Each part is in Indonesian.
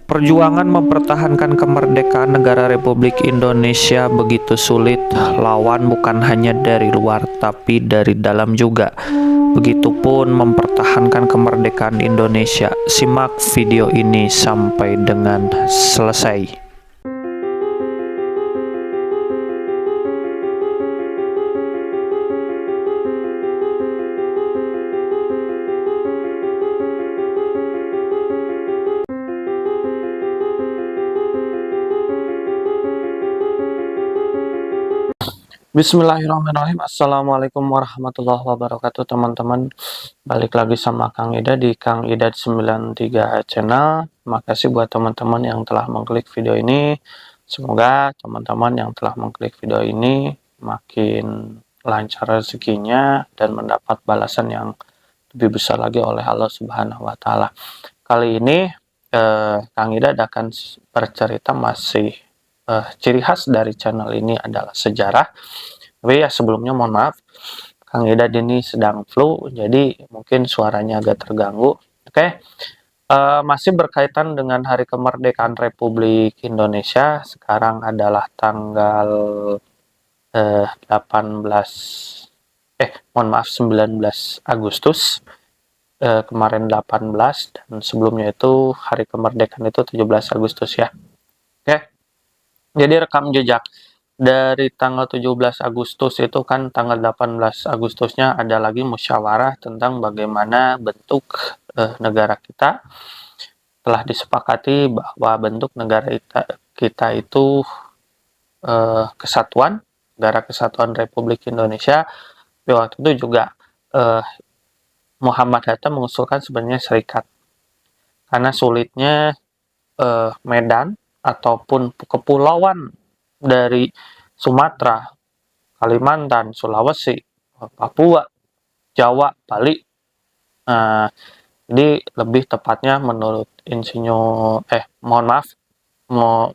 Perjuangan mempertahankan kemerdekaan negara Republik Indonesia begitu sulit. Lawan bukan hanya dari luar, tapi dari dalam juga. Begitupun mempertahankan kemerdekaan Indonesia. Simak video ini sampai dengan selesai. Bismillahirrahmanirrahim. Assalamualaikum warahmatullahi wabarakatuh, teman-teman. Balik lagi sama Kang Ida di Kang Ida 93 channel. Makasih buat teman-teman yang telah mengklik video ini. Semoga teman-teman yang telah mengklik video ini makin lancar rezekinya dan mendapat balasan yang lebih besar lagi oleh Allah Subhanahu wa taala. Kali ini Kang Ida akan bercerita masih ciri khas dari channel ini adalah sejarah. Tapi ya sebelumnya mohon maaf, Kang Ida ini sedang flu, jadi mungkin suaranya agak terganggu. Oke, masih berkaitan dengan Hari Kemerdekaan Republik Indonesia. Sekarang adalah tanggal 19 Agustus. Kemarin 18 dan sebelumnya itu Hari Kemerdekaan itu 17 Agustus ya. Oke. Jadi rekam jejak dari tanggal 17 Agustus itu kan tanggal 18 Agustusnya ada lagi musyawarah tentang bagaimana bentuk negara kita. Telah disepakati bahwa bentuk negara kita itu kesatuan, Negara Kesatuan Republik Indonesia. Di waktu itu juga Muhammad Hatta mengusulkan sebenarnya serikat. Karena sulitnya Medan ataupun kepulauan dari Sumatera, Kalimantan, Sulawesi, Papua, Jawa, Bali. Jadi lebih tepatnya menurut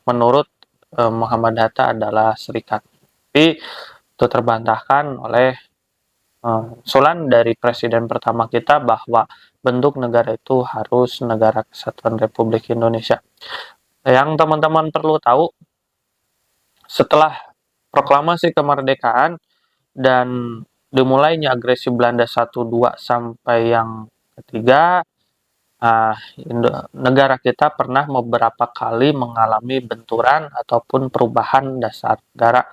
menurut Muhammad Hatta adalah serikat. Tapi itu terbantahkan oleh usulan dari presiden pertama kita bahwa bentuk negara itu harus Negara Kesatuan Republik Indonesia. Yang teman-teman perlu tahu, setelah proklamasi kemerdekaan dan dimulainya agresi Belanda 1-2 sampai yang ketiga, negara kita pernah beberapa kali mengalami benturan ataupun perubahan dasar negara.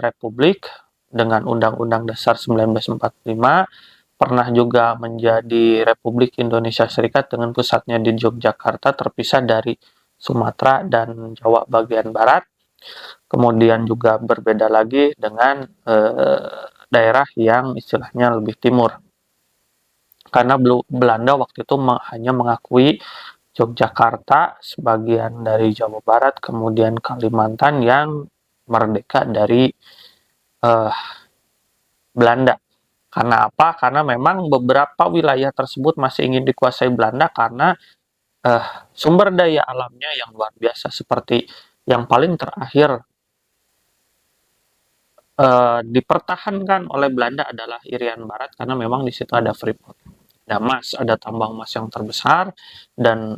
Republik dengan Undang-Undang Dasar 1945 pernah juga menjadi Republik Indonesia Serikat dengan pusatnya di Yogyakarta, terpisah dari Sumatera dan Jawa bagian barat. Kemudian juga berbeda lagi dengan daerah yang istilahnya lebih timur. Karena Belanda waktu itu hanya mengakui Yogyakarta, sebagian dari Jawa Barat, kemudian Kalimantan yang merdeka dari Belanda. Karena apa? Karena memang beberapa wilayah tersebut masih ingin dikuasai Belanda karena sumber daya alamnya yang luar biasa. Seperti yang paling terakhir dipertahankan oleh Belanda adalah Irian Barat karena memang di situ ada Freeport, ada emas, ada tambang emas yang terbesar dan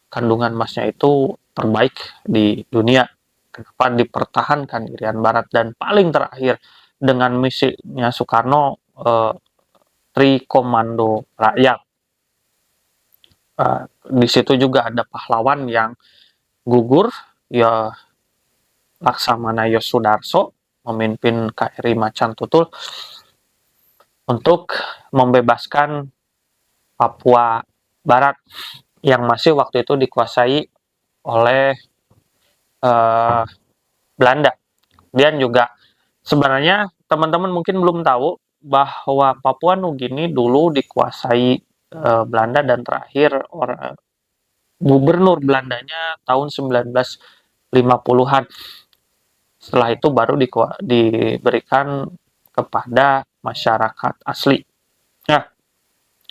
kandungan emasnya itu terbaik di dunia. Kenapa dipertahankan Irian Barat? Dan paling terakhir dengan misinya Soekarno, Tri Komando Rakyat. Di situ juga ada pahlawan yang gugur, ya Laksamana Yosudarso memimpin KRI Macan Tutul untuk membebaskan Papua Barat yang masih waktu itu dikuasai oleh Belanda. Dan juga sebenarnya teman-teman mungkin belum tahu bahwa Papua Nugini dulu dikuasai Belanda dan terakhir gubernur Belandanya tahun 1950-an. Setelah itu baru diberikan kepada masyarakat asli. Nah,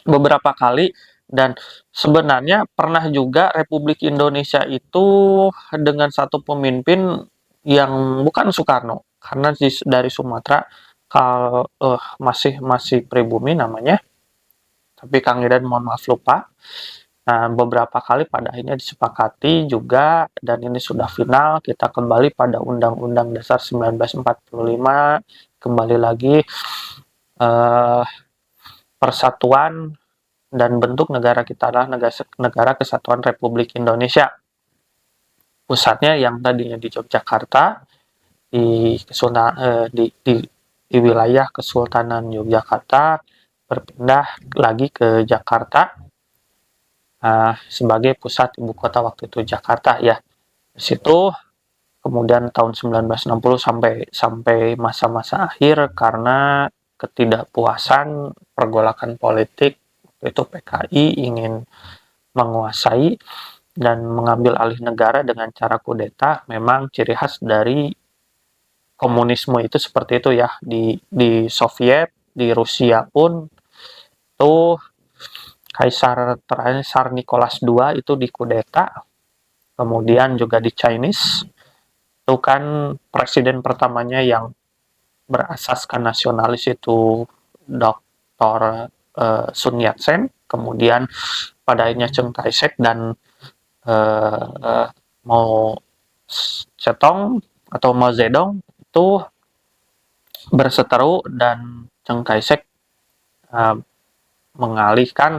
beberapa kali dan sebenarnya pernah juga Republik Indonesia itu dengan satu pemimpin yang bukan Soekarno, karena dari Sumatera masih pribumi namanya, tapi Kang Idan mohon maaf lupa. Nah, beberapa kali pada akhirnya disepakati juga, dan ini sudah final, kita kembali pada Undang-Undang Dasar 1945, kembali lagi persatuan dan bentuk negara kita adalah negara Kesatuan Republik Indonesia. Pusatnya yang tadinya di Yogyakarta, di wilayah Kesultanan Yogyakarta, berpindah lagi ke Jakarta sebagai pusat ibu kota waktu itu Jakarta ya. Di situ kemudian tahun 1960 sampai masa-masa akhir karena ketidakpuasan pergolakan politik itu PKI ingin menguasai dan mengambil alih negara dengan cara kudeta. Memang ciri khas dari komunisme itu seperti itu ya, di Soviet, di Rusia pun tuh Kaisar terakhir Tsar Nicholas II itu dikudeta. Kemudian juga di Chinese itu kan presiden pertamanya yang berasaskan nasionalis itu Dr. Sun Yat-sen, kemudian pada akhirnya Chiang Kai-shek dan Mao Zedong atau Mao Zedong itu berseteru, dan Chiang Kai-shek mengalihkan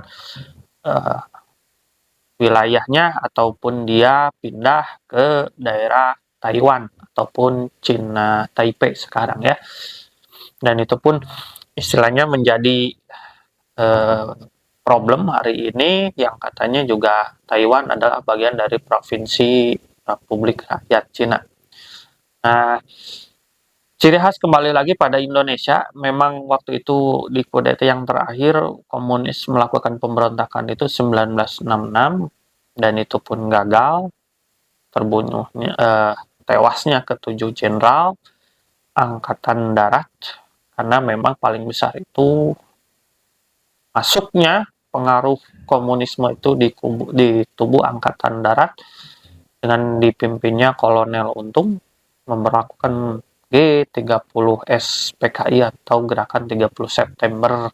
wilayahnya ataupun dia pindah ke daerah Taiwan ataupun Cina Taipei sekarang ya. Dan itu pun istilahnya menjadi problem hari ini yang katanya juga Taiwan adalah bagian dari provinsi Republik Rakyat Cina. Nah, ciri khas kembali lagi pada Indonesia, memang waktu itu di kudeta yang terakhir komunis melakukan pemberontakan itu 1966 dan itu pun gagal, terbunuhnya tewasnya ke-7 jenderal angkatan darat, karena memang paling besar itu masuknya pengaruh komunisme itu di tubuh angkatan darat dengan dipimpinnya Kolonel Untung memperlakukan G30S PKI atau Gerakan 30 September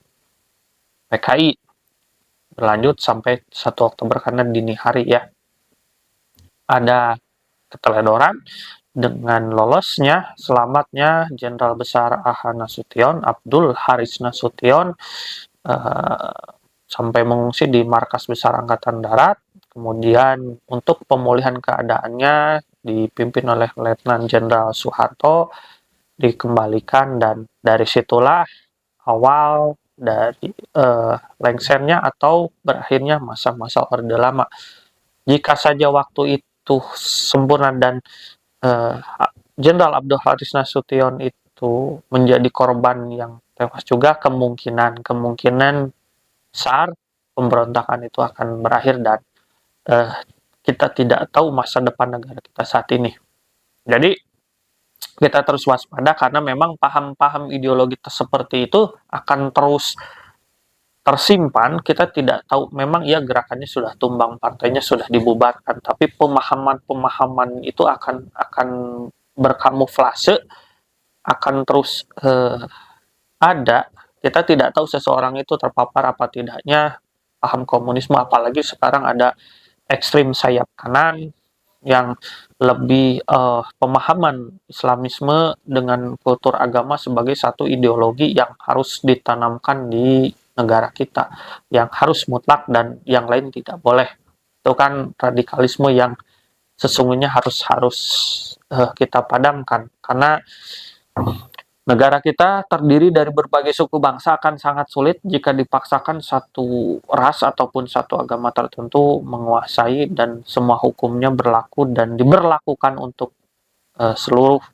PKI, berlanjut sampai 1 Oktober karena dini hari ya. Ada keteledoran dengan lolosnya, selamatnya Jenderal Besar A.H. Nasution, Abdul Haris Nasution, sampai mengungsi di markas besar Angkatan Darat. Kemudian untuk pemulihan keadaannya dipimpin oleh Letnan Jenderal Soeharto, dikembalikan, dan dari situlah awal dari lengsernya atau berakhirnya masa-masa Orde Lama. Jika saja waktu itu sempurna dan Jenderal Abdul Haris Nasution itu menjadi korban yang tewas juga, kemungkinan besar pemberontakan itu akan berakhir dan kita tidak tahu masa depan negara kita saat ini. Jadi kita terus waspada karena memang paham-paham ideologi seperti itu akan terus tersimpan. Kita tidak tahu, memang ya gerakannya sudah tumbang, partainya sudah dibubarkan, tapi pemahaman itu akan berkamuflase, akan terus ada. Kita tidak tahu seseorang itu terpapar apa tidaknya paham komunisme, apalagi sekarang ada ekstrim sayap kanan yang lebih pemahaman Islamisme dengan kultur agama sebagai satu ideologi yang harus ditanamkan di negara kita, yang harus mutlak dan yang lain tidak boleh. Itu kan radikalisme yang sesungguhnya harus kita padamkan, karena negara kita terdiri dari berbagai suku bangsa, akan sangat sulit jika dipaksakan satu ras ataupun satu agama tertentu menguasai dan semua hukumnya berlaku dan diberlakukan untuk seluruh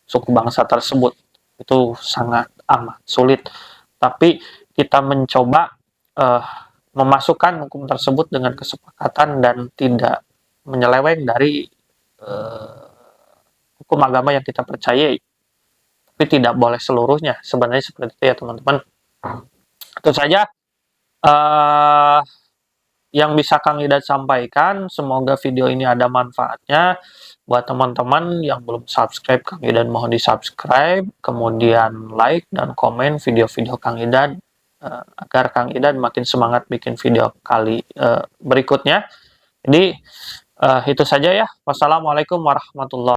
suku bangsa tersebut. Itu sangat amat sulit. Tapi kita mencoba memasukkan hukum tersebut dengan kesepakatan dan tidak menyeleweng dari hukum agama yang kita percayai. Tapi tidak boleh seluruhnya, sebenarnya seperti itu ya teman-teman. Itu saja yang bisa Kang Idat sampaikan. Semoga video ini ada manfaatnya. Buat teman-teman yang belum subscribe, Kang Idat mohon di subscribe, kemudian like dan komen video-video Kang Idat agar Kang Idan makin semangat bikin video berikutnya. Jadi itu saja ya. Wassalamualaikum warahmatullahi